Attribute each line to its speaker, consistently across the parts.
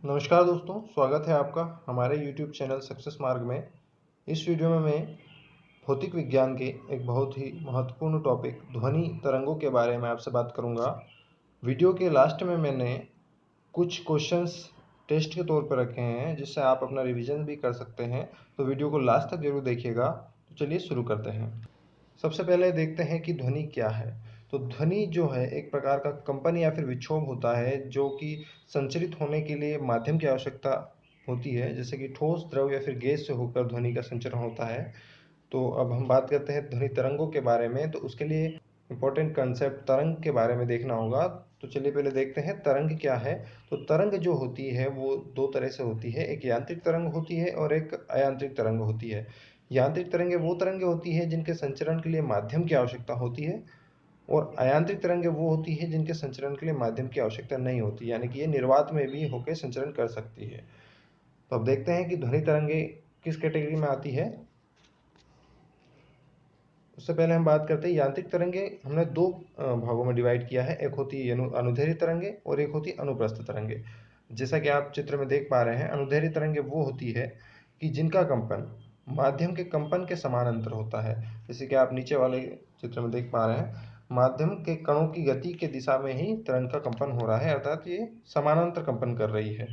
Speaker 1: नमस्कार दोस्तों, स्वागत है आपका हमारे YouTube चैनल सक्सेस मार्ग में। इस वीडियो में मैं भौतिक विज्ञान के एक बहुत ही महत्वपूर्ण टॉपिक ध्वनि तरंगों के बारे में आपसे बात करूंगा। वीडियो के लास्ट में मैंने कुछ क्वेश्चंस टेस्ट के तौर पर रखे हैं जिससे आप अपना रिवीजन भी कर सकते हैं, तो वीडियो को लास्ट तक जरूर देखिएगा। तो चलिए शुरू करते हैं। सबसे पहले देखते हैं कि ध्वनि क्या है। तो ध्वनि जो है एक प्रकार का कंपन या फिर विक्षोभ होता है जो कि संचरित होने के लिए माध्यम की आवश्यकता होती है, जैसे कि ठोस, द्रव या फिर गैस से होकर ध्वनि का संचरण होता है। तो अब हम बात करते हैं ध्वनि तरंगों के बारे में। तो उसके लिए इम्पोर्टेंट कंसेप्ट तरंग के बारे में देखना होगा। तो चलिए पहले देखते हैं तरंग क्या है। तो तरंग जो होती है वो दो तरह से होती है, एक यांत्रिक तरंग होती है और एक अयांत्रिक तरंग होती है। यांत्रिक तरंगें वो तरंगें होती है जिनके संचरण के लिए माध्यम की आवश्यकता होती है, और अयांत्रिक तरंगें वो होती है जिनके संचरण के लिए माध्यम की आवश्यकता नहीं होती, यानी कि ये निर्वात में भी होकर संचरण कर सकती है। तो अब देखते हैं कि ध्वनि तरंगें किस कैटेगरी में आती है। उससे पहले हम बात करते हैं यांत्रिक तरंगें। हमने दो भागों में डिवाइड किया है, एक होती है अनुदैर्ध्य तरंगें और एक होती है अनुप्रस्थ तरंगें। जैसा कि आप चित्र में देख पा रहे हैं, अनुदैर्ध्य तरंगें वो होती है कि जिनका कंपन माध्यम के कंपन के समानांतर होता है। जैसे कि आप नीचे वाले चित्र में देख पा रहे हैं, माध्यम के कणों की गति के दिशा में ही तरंग का कंपन हो रहा है, अर्थात ये समानांतर कंपन कर रही है।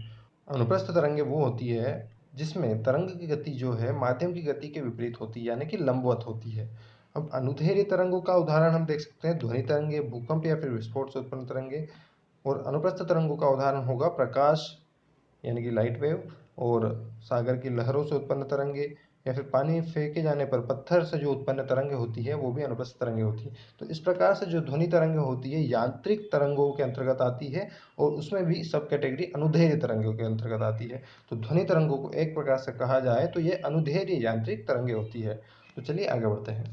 Speaker 1: अनुप्रस्थ तरंगें वो होती है जिसमें तरंग की गति जो है माध्यम की गति के विपरीत होती है, यानी कि लंबवत होती है। अब अनुदैर्ध्य तरंगों का उदाहरण हम देख सकते हैं ध्वनि तरंगे, भूकंप या फिर विस्फोट से उत्पन्न तरंगे। और अनुप्रस्थ तरंगों का उदाहरण होगा प्रकाश यानी कि लाइट वेव, और सागर की लहरों से उत्पन्न तरंगे, या फिर पानी फेंके जाने पर पत्थर से जो उत्पन्न तरंगे होती है वो भी अनुप्रस्थ तरंगे होती है। तो इस प्रकार से जो ध्वनि तरंगे होती है यांत्रिक तरंगों के अंतर्गत आती है, और उसमें भी सब कैटेगरी अनुदैर्ध्य तरंगों के अंतर्गत आती है। तो ध्वनि तरंगों को एक प्रकार से कहा जाए तो ये अनुदैर्ध्य यांत्रिक तरंगे होती है। तो चलिए आगे बढ़ते हैं।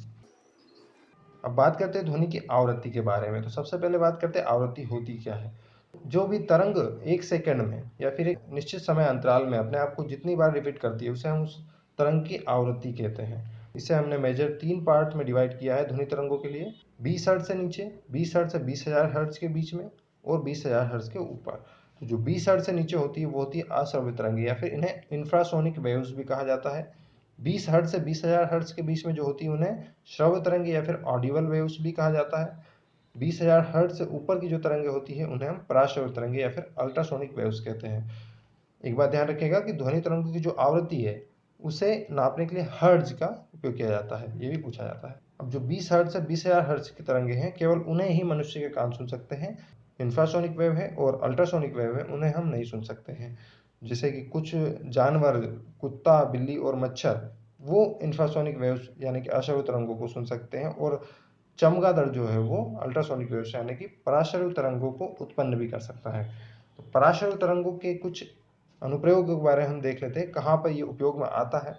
Speaker 1: अब बात करते हैं ध्वनि की आवृत्ति के बारे में। तो सबसे पहले बात करते हैं आवृत्ति होती क्या है। जो भी तरंग एक सेकंड में या फिर एक निश्चित समय अंतराल में अपने आप को जितनी बार रिपीट करती है उसे हम उस तरंग की आवृत्ति कहते हैं। इसे हमने मेजर 3 पार्ट में डिवाइड किया है ध्वनि तरंगों के लिए: 20 हर्ट्ज से नीचे, 20 हर्ट्ज से 20,000 हर्ट्ज के बीच में, और 20,000 हर्ट्ज के ऊपर। तो जो 20 हर्ट्ज से नीचे होती है वो होती है अश्रव्य तरंगे, या फिर इन्हें इंफ्रासोनिक वेव्स भी कहा जाता है। 20 हर्ट्ज से 20,000 हर्ट्ज के बीच में जो होती है उन्हें श्रव्य तरंगे या फिर ऑडिबल वेव्स भी कहा जाता है। 20,000 हर्ट्ज से ऊपर की जो तरंगे होती है उन्हें हम पराश्रव्य तरंगे या फिर अल्ट्रासोनिक वेव्स कहते हैं। एक बात ध्यान रखिएगा कि ध्वनि तरंगों की जो आवृत्ति है उसे नापने के लिए हर्ट्ज का उपयोग किया जाता है, ये भी पूछा जाता है। अब जो 20 हर्ट्ज से 20,000 हर्ट्ज की तरंगे हैं केवल उन्हें ही मनुष्य के कान सुन सकते हैं। इंफ्रासोनिक वेव है और अल्ट्रासोनिक वेव है, उन्हें हम नहीं सुन सकते हैं। जैसे कि कुछ जानवर, कुत्ता, बिल्ली और मच्छर, वो इंफ्रासोनिक वेव्स यानी कि अश्रव्य तरंगों को सुन सकते हैं, और चमगादड़ जो है वो अल्ट्रासोनिक वेव्स यानी कि पराश्रव्य तरंगों को उत्पन्न भी कर सकता है। तो पराश्रव्य तरंगों के कुछ अनुप्रयोग के बारे में हम देख लेते हैं, कहाँ पर ये उपयोग में आता है।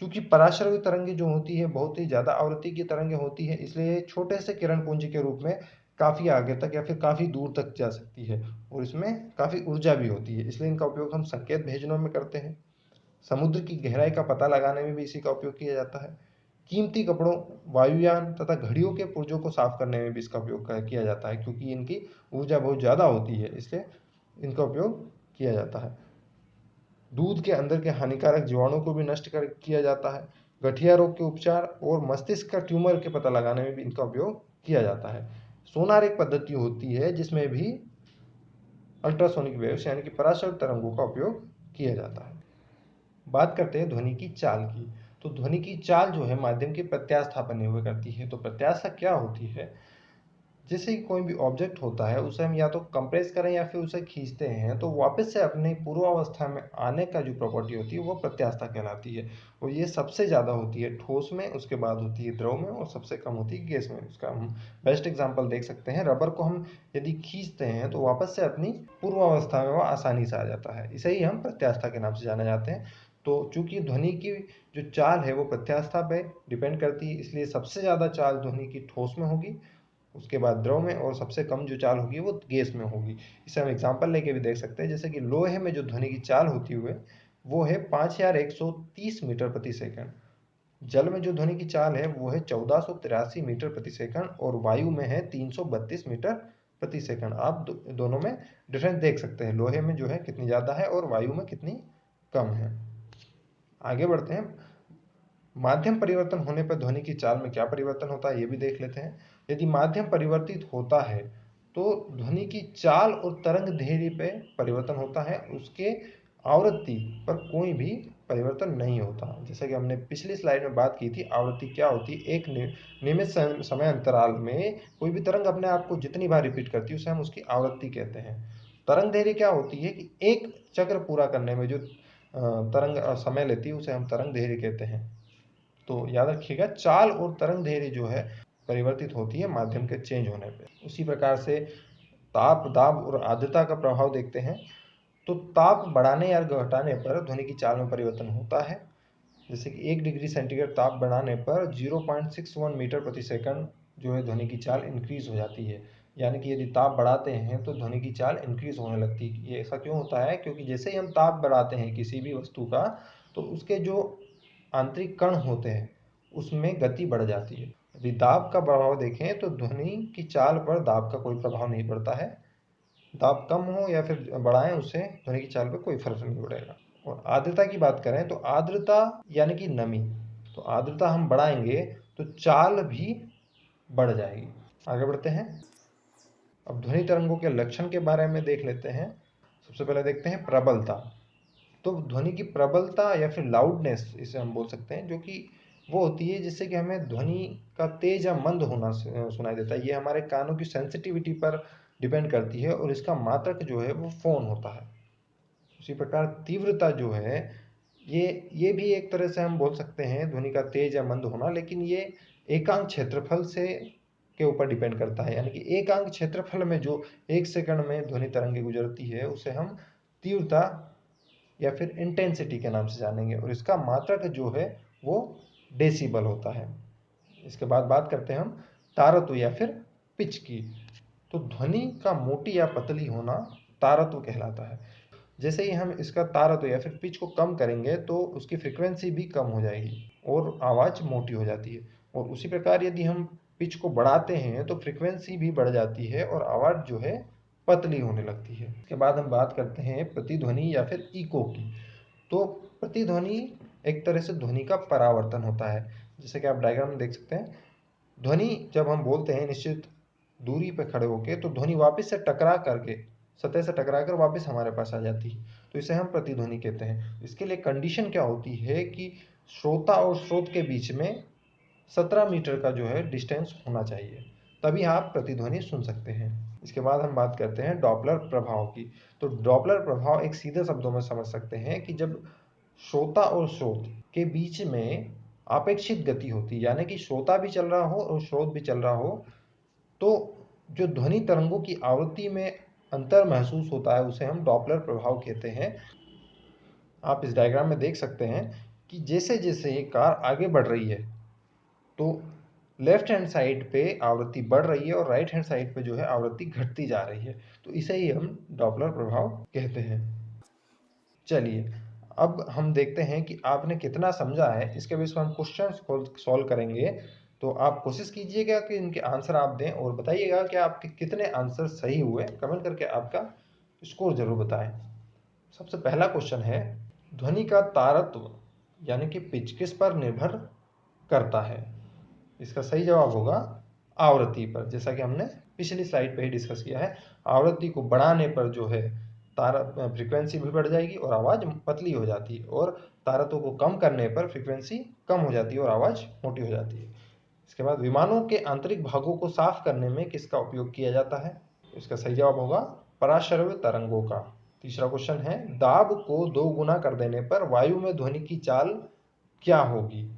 Speaker 1: क्योंकि पराश्रव्य तरंगे जो होती है बहुत ही ज़्यादा आवृत्ति की तरंगे होती है, इसलिए छोटे से किरण पुंज के रूप में काफ़ी आगे तक या फिर काफ़ी दूर तक जा सकती है, और इसमें काफ़ी ऊर्जा भी होती है, इसलिए इनका उपयोग हम संकेत भेजने में करते हैं। समुद्र की गहराई का पता लगाने में भी इसी का उपयोग किया जाता है। कीमती कपड़ों, वायुयान तथा घड़ियों के पुर्जों को साफ करने में भी इसका उपयोग किया जाता है, क्योंकि इनकी ऊर्जा बहुत ज़्यादा होती है, इसलिए इनका उपयोग किया जाता है। दूध के अंदर के हानिकारक जीवाणुओं को भी नष्ट कर किया जाता है। गठिया रोग के उपचार और मस्तिष्क का ट्यूमर के पता लगाने में भी इनका उपयोग किया जाता है। सोनार एक पद्धति होती है जिसमें भी अल्ट्रासोनिक वेव्स यानी कि पराश्रव्य तरंगों का उपयोग किया जाता है। बात करते हैं ध्वनि की चाल की। तो ध्वनि की चाल जो है माध्यम की प्रत्यास्था पर निर्भर करती है। तो प्रत्यास्था क्या होती है? जैसे कि कोई भी ऑब्जेक्ट होता है उसे हम या तो कंप्रेस करें या फिर उसे खींचते हैं, तो वापस से अपनी पूर्वावस्था में आने का जो प्रॉपर्टी होती है वो प्रत्यास्था कहलाती है। और ये सबसे ज़्यादा होती है ठोस में, उसके बाद होती है द्रव में, और सबसे कम होती है गैस में। उसका हम बेस्ट एग्जांपल देख सकते हैं, रबर को हम यदि खींचते हैं तो वापस से अपनी पूर्वावस्था में वो आसानी से आ जाता है। इसे ही हम प्रत्यास्था के नाम से जाने जाते हैं। तो चूंकि ध्वनि की जो चाल है वो प्रत्यास्था पे डिपेंड करती है, इसलिए सबसे ज़्यादा चाल ध्वनि की ठोस में होगी, उसके बाद द्रव में, और सबसे कम जो चाल होगी वो गैस में होगी। इसे हम एग्जांपल लेके भी देख सकते हैं, जैसे कि लोहे में जो ध्वनि की चाल होती हुए वो है 5130 मीटर प्रति सेकंड। जल में जो ध्वनि की चाल है वो है 1483 मीटर प्रति सेकंड, और वायु में है 332 मीटर प्रति सेकंड। आप दोनों में डिफरेंस देख सकते हैं, लोहे में जो है कितनी ज़्यादा है और वायु में कितनी कम है। आगे बढ़ते हैं। माध्यम परिवर्तन होने पर ध्वनि की चाल में क्या परिवर्तन होता है, ये भी देख लेते हैं। यदि माध्यम परिवर्तित होता है तो ध्वनि की चाल और तरंग दैर्ध्य पे परिवर्तन होता है, उसके आवृत्ति पर कोई भी परिवर्तन नहीं होता। जैसे कि हमने पिछली स्लाइड में बात की थी, आवृत्ति क्या होती है, एक नियमित समय अंतराल में कोई भी तरंग अपने आप को जितनी बार रिपीट करती है उसे हम उसकी आवृत्ति कहते हैं। तरंग दैर्ध्य क्या होती है कि एक चक्र पूरा करने में जो तरंग समय लेती है उसे हम तरंग दैर्ध्य कहते हैं। तो याद रखिएगा, चाल और तरंग दैर्ध्य जो है परिवर्तित होती है माध्यम के चेंज होने पे। उसी प्रकार से ताप, दाब और आर्द्रता का प्रभाव देखते हैं। तो ताप बढ़ाने या घटाने पर ध्वनि की चाल में परिवर्तन होता है। जैसे कि 1 डिग्री सेंटीग्रेड ताप बढ़ाने पर 0.61 मीटर प्रति सेकंड जो है ध्वनि की चाल इंक्रीज हो जाती है। यानी कि यदि ताप बढ़ाते हैं तो ध्वनि की चाल इंक्रीज होने लगती है। ये ऐसा क्यों होता है, क्योंकि जैसे ही हम ताप बढ़ाते हैं किसी भी वस्तु का, तो उसके जो आंतरिक कण होते हैं उसमें गति बढ़ जाती है। यदि दाब का प्रभाव देखें तो ध्वनि की चाल पर दाब का कोई प्रभाव नहीं पड़ता है। दाब कम हो या फिर बढ़ाएं, उससे ध्वनि की चाल पर कोई फर्क नहीं पड़ेगा। और आर्द्रता की बात करें तो आर्द्रता यानी कि नमी, तो आर्द्रता हम बढ़ाएंगे तो चाल भी बढ़ जाएगी। आगे बढ़ते हैं। अब ध्वनि तरंगों के लक्षण के बारे में देख लेते हैं। सबसे पहले देखते हैं प्रबलता। तो ध्वनि की प्रबलता या फिर लाउडनेस इसे हम बोल सकते हैं, जो कि वो होती है जिससे कि हमें ध्वनि का तेज या मंद होना सुनाई देता है। ये हमारे कानों की सेंसिटिविटी पर डिपेंड करती है और इसका मात्रक जो है वो फोन होता है। उसी प्रकार तीव्रता जो है ये भी एक तरह से हम बोल सकते हैं ध्वनि का तेज या मंद होना, लेकिन ये एकांक क्षेत्रफल से के ऊपर डिपेंड करता है। यानी कि एकांक क्षेत्रफल में जो 1 सेकंड में ध्वनि तरंगे गुजरती है उसे हम तीव्रता या फिर इंटेंसिटी के नाम से जानेंगे, और इसका मात्रक जो है वो डेसिबल होता है। इसके बाद बात करते हैं हम तारत्व या फिर पिच की। तो ध्वनि का मोटी या पतली होना तारत्व कहलाता है। जैसे ही हम इसका तारत्व या फिर पिच को कम करेंगे तो उसकी फ्रीक्वेंसी भी कम हो जाएगी और आवाज़ मोटी हो जाती है। और उसी प्रकार यदि हम पिच को बढ़ाते हैं तो फ्रीक्वेंसी भी बढ़ जाती है और आवाज़ जो है पतली होने लगती है। इसके बाद हम बात करते हैं प्रतिध्वनि या फिर इको की। तो प्रतिध्वनि एक तरह से ध्वनि का परावर्तन होता है। जैसे कि आप डायग्राम में देख सकते हैं, ध्वनि जब हम बोलते हैं निश्चित दूरी पर खड़े होकर, तो ध्वनि वापस से टकरा करके सतह से टकरा कर वापस हमारे पास आ जाती है, तो इसे हम प्रतिध्वनि कहते हैं। इसके लिए कंडीशन क्या होती है कि श्रोता और स्रोत के बीच में 17 मीटर का जो है डिस्टेंस होना चाहिए, तभी आप प्रतिध्वनि सुन सकते हैं। इसके बाद हम बात करते हैं डॉपलर प्रभाव की। तो डॉपलर प्रभाव एक सीधे शब्दों में समझ सकते हैं कि जब श्रोता और स्रोत के बीच में अपेक्षित गति होती है, यानी कि श्रोता भी चल रहा हो और स्रोत भी चल रहा हो, तो जो ध्वनि तरंगों की आवृत्ति में अंतर महसूस होता है उसे हम डॉपलर प्रभाव कहते हैं। आप इस डायग्राम में देख सकते हैं कि जैसे जैसे ये कार आगे बढ़ रही है तो लेफ्ट हैंड साइड पे आवृत्ति बढ़ रही है और राइट हैंड साइड पे जो है आवृत्ति घटती जा रही है, तो इसे ही हम डॉपलर प्रभाव कहते हैं। चलिए, अब हम देखते हैं कि आपने कितना समझा है। इसके बेस पर हम क्वेश्चन सॉल्व करेंगे, तो आप कोशिश कीजिएगा कि इनके आंसर आप दें और बताइएगा कि आपके कितने आंसर सही हुए। कमेंट करके आपका स्कोर जरूर बताएं। सबसे पहला क्वेश्चन है, ध्वनि का तारत्व यानी कि पिच किस पर निर्भर करता है? इसका सही जवाब होगा आवृत्ति पर, जैसा कि हमने पिछली स्लाइड पे ही डिस्कस किया है। आवृत्ति को बढ़ाने पर जो है फ्रीक्वेंसी भी बढ़ जाएगी और आवाज़ पतली हो जाती है, और तारत्व को कम करने पर फ्रीक्वेंसी कम हो जाती है और आवाज़ मोटी हो जाती है। इसके बाद विमानों के आंतरिक भागों को साफ करने में किसका उपयोग किया जाता है? इसका सही जवाब होगा पराश्रव्य तरंगों का। तीसरा क्वेश्चन है, दाब को 2 गुना कर देने पर वायु में ध्वनि की चाल क्या होगी?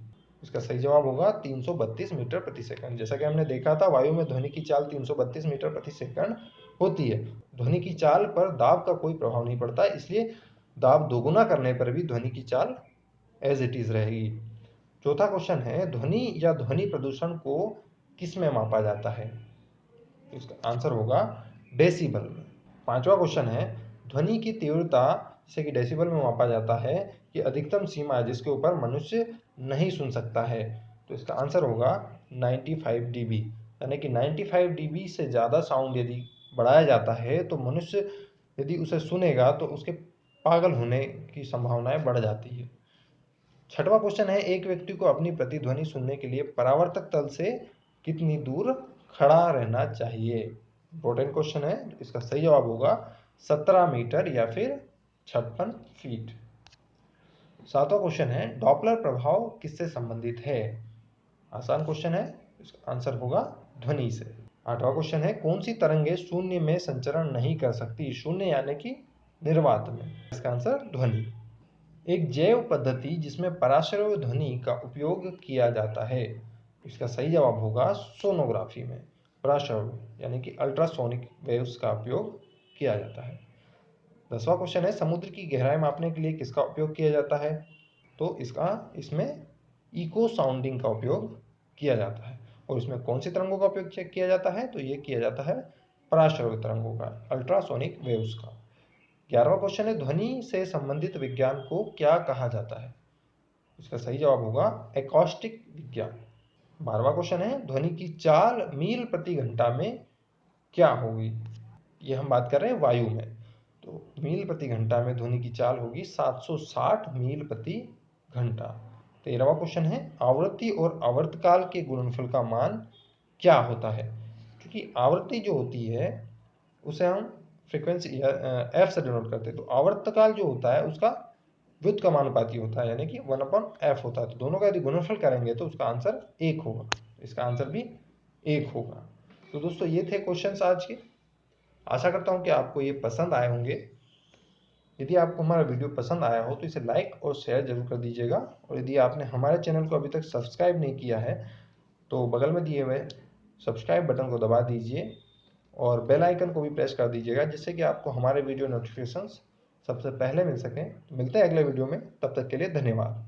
Speaker 1: इसका सही जवाब होगा 332 मीटर प्रति सेकंड। जैसा कि हमने देखा था, वायु में ध्वनि की चाल 332 मीटर प्रति सेकंड होती है। ध्वनि की चाल पर दाब का कोई प्रभाव नहीं पड़ता, इसलिए दाब दोगुना करने पर भी ध्वनि की चाल एज इट इज रहेगी। चौथा क्वेश्चन है, ध्वनि या ध्वनि प्रदूषण को किस में मापा जाता है? इसका आंसर होगा डेसिबल में। पांचवा क्वेश्चन है, ध्वनि की तीव्रता जिसे कि डेसिबल में मापा जाता है कि अधिकतम सीमा है जिसके ऊपर मनुष्य नहीं सुन सकता है, तो इसका आंसर होगा 95 dB। यानी कि 95 dB से ज़्यादा साउंड यदि बढ़ाया जाता है तो मनुष्य यदि उसे सुनेगा तो उसके पागल होने की संभावनाएं बढ़ जाती है। छठवां क्वेश्चन है, एक व्यक्ति को अपनी प्रतिध्वनि सुनने के लिए परावर्तक तल से कितनी दूर खड़ा रहना चाहिए? इंपॉर्टेंट क्वेश्चन है। इसका सही जवाब होगा 17 मीटर या फिर 56 फीट। सातवां क्वेश्चन है, डॉपलर प्रभाव किससे संबंधित है? आसान क्वेश्चन है, इसका आंसर होगा ध्वनि से। आठवां क्वेश्चन है, कौन सी तरंगे शून्य में संचरण नहीं कर सकती? शून्य यानी कि निर्वात में। इसका आंसर ध्वनि। एक जैव पद्धति जिसमें पराश्रव्य ध्वनि का उपयोग किया जाता है, इसका सही जवाब होगा सोनोग्राफी में पराश्रव्य यानी कि अल्ट्रासोनिक वेव्स का उपयोग किया जाता है। 10वां क्वेश्चन है, समुद्र की गहराई मापने के लिए किसका उपयोग किया जाता है? तो इसमें इको साउंडिंग का उपयोग किया जाता है। और इसमें कौन सी तरंगों का उपयोग किया जाता है? तो ये किया जाता है पराश्रव्य तरंगों का, अल्ट्रासोनिक वेव्स का। 11वां क्वेश्चन है, ध्वनि से संबंधित विज्ञान को क्या कहा जाता है? इसका सही जवाब होगा एकॉस्टिक विज्ञान। 12वां क्वेश्चन है, ध्वनि की चाल मील प्रति घंटा में क्या होगी? ये हम बात कर रहे हैं वायु में। तो मील प्रति घंटा में ध्वनि की चाल होगी 760 मील प्रति घंटा। 13वां क्वेश्चन है, आवृत्ति और आवर्तकाल के गुणनफल का मान क्या होता है? क्योंकि आवृत्ति जो होती है उसे हम फ्रीक्वेंसी एफ से डिनोट करते हैं, तो आवर्तकाल जो होता है उसका व्युत्क्रमानुपाती होता है यानी कि 1/f होता है। तो दोनों का यदि गुणनफल करेंगे तो उसका आंसर 1 होगा। इसका आंसर भी 1 होगा। तो दोस्तों ये थे क्वेश्चंस आज के। आशा करता हूँ कि आपको ये पसंद आए होंगे। यदि आपको हमारा वीडियो पसंद आया हो तो इसे लाइक और शेयर जरूर कर दीजिएगा। और यदि आपने हमारे चैनल को अभी तक सब्सक्राइब नहीं किया है तो बगल में दिए हुए सब्सक्राइब बटन को दबा दीजिए और बेल आइकन को भी प्रेस कर दीजिएगा, जिससे कि आपको हमारे वीडियो नोटिफिकेशंस सबसे पहले मिल सकें। मिलते हैं अगले वीडियो में, तब तक के लिए धन्यवाद।